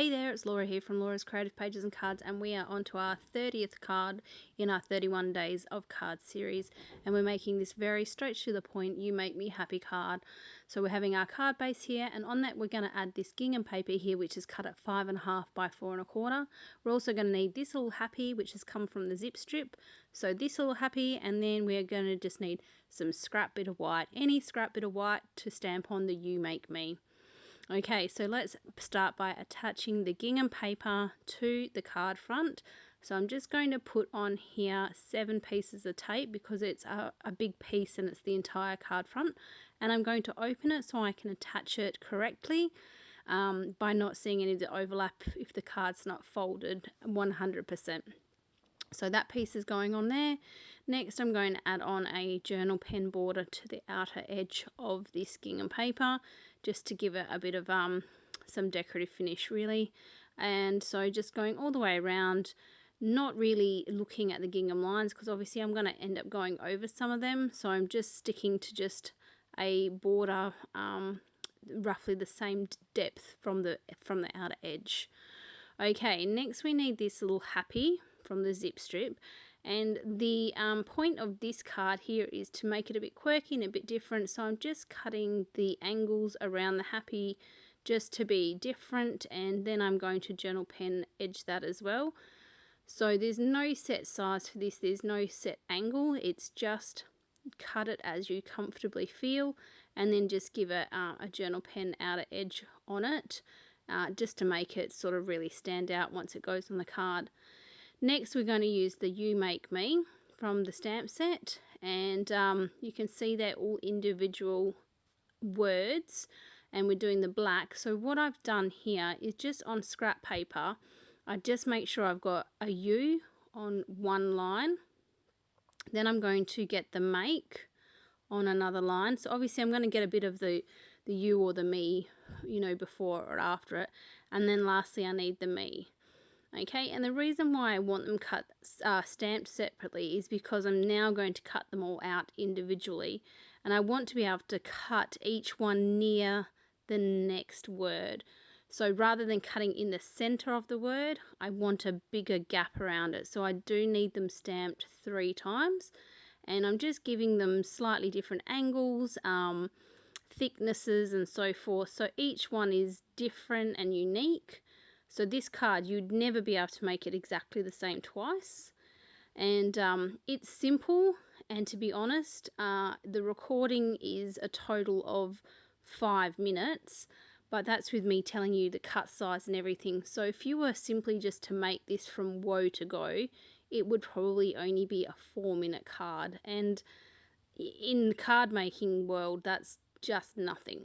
Hey there, it's Laura here from Laura's Creative Pages and Cards, and we are on to our 30th card in our 31 Days of Cards series, and we're making this very straight to the point, you make me happy card. So we're having our card base here, and on that we're going to add this gingham paper here, which is cut at 5.5 by 4.25. We're also going to need this little happy, which has come from the zip strip, so this little happy, and then we're going to just need some scrap bit of white, any scrap bit of white to stamp on the you make me. Okay, so let's start by attaching the gingham paper to the card front. So I'm just going to put on here 7 pieces of tape because it's a big piece and it's the entire card front. And I'm going to open it so I can attach it correctly by not seeing any of the overlap if the card's not folded 100%. So that piece is going on there. Next, I'm going to add on a journal pen border to the outer edge of this gingham paper, just to give it a bit of some decorative finish really. And so just going all the way around, not really looking at the gingham lines because obviously I'm going to end up going over some of them. So I'm just sticking to just a border roughly the same depth from the outer edge. Okay, next we need this little happy from the zip strip, and the point of this card here is to make it a bit quirky and a bit different. So I'm just cutting the angles around the happy just to be different, and then I'm going to journal pen edge that as well. So there's no set size for this, there's no set angle, it's just cut it as you comfortably feel, and then just give it a journal pen outer edge on it, just to make it sort of really stand out once it goes on the card. Next we're going to use the You Make Me from the stamp set, and you can see they're all individual words, and we're doing the black. So what I've done here is just on scrap paper, I just make sure I've got a U on one line, then I'm going to get the make on another line. So obviously I'm going to get a bit of the you or the me, you know, before or after it, and then lastly I need the me. Okay, and the reason why I want them cut stamped separately is because I'm now going to cut them all out individually, and I want to be able to cut each one near the next word. So rather than cutting in the center of the word, I want a bigger gap around it. So I do need them stamped 3 times, and I'm just giving them slightly different angles, thicknesses and so forth. So each one is different and unique. So this card, you'd never be able to make it exactly the same twice. And it's simple, and to be honest, the recording is a total of 5 minutes, but that's with me telling you the cut size and everything. So if you were simply just to make this from woe to go, it would probably only be a 4-minute card. And in the card making world, that's just nothing.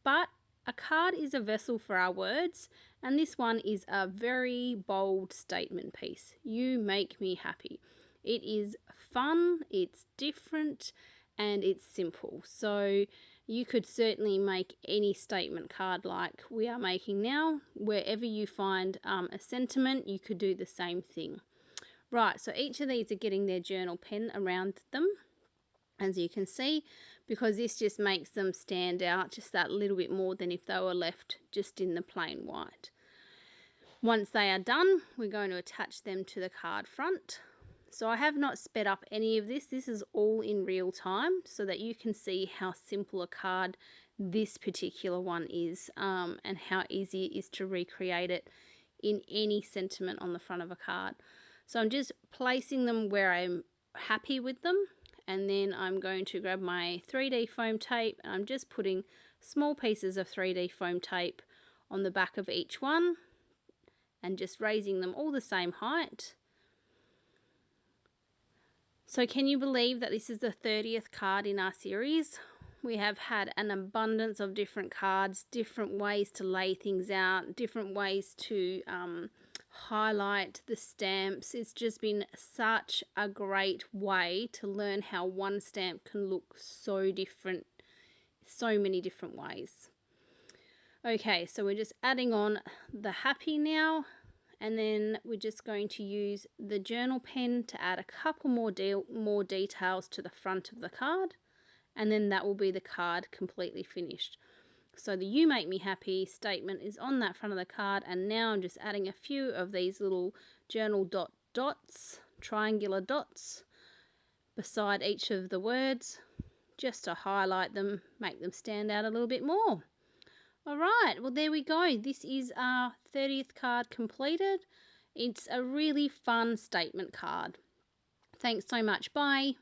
But a card is a vessel for our words, and this one is a very bold statement piece. You make me happy. It is fun, it's different, and it's simple. So you could certainly make any statement card like we are making now. Wherever you find a sentiment, you could do the same thing. Right, so each of these are getting their journal pen around them, as you can see, because this just makes them stand out just that little bit more than if they were left just in the plain white. Once they are done, we're going to attach them to the card front. So I have not sped up any of this. This is all in real time so that you can see how simple a card this particular one is, and how easy it is to recreate it in any sentiment on the front of a card. So I'm just placing them where I'm happy with them, and then I'm going to grab my 3D foam tape, and I'm just putting small pieces of 3D foam tape on the back of each one and just raising them all the same height. So can you believe that this is the 30th card in our series? We have had an abundance of different cards, different ways to lay things out, different ways to highlight the stamps. It's just been such a great way to learn how one stamp can look so different, so many different ways. Okay, so we're just adding on the happy now, and then we're just going to use the journal pen to add a couple more details to the front of the card, and then that will be the card completely finished. So the "You Make Me Happy" statement is on that front of the card, and now I'm just adding a few of these little journal dots, triangular dots, beside each of the words, just to highlight them, make them stand out a little bit more. All right, well, there we go. This is our 30th card completed. It's a really fun statement card. Thanks so much. Bye.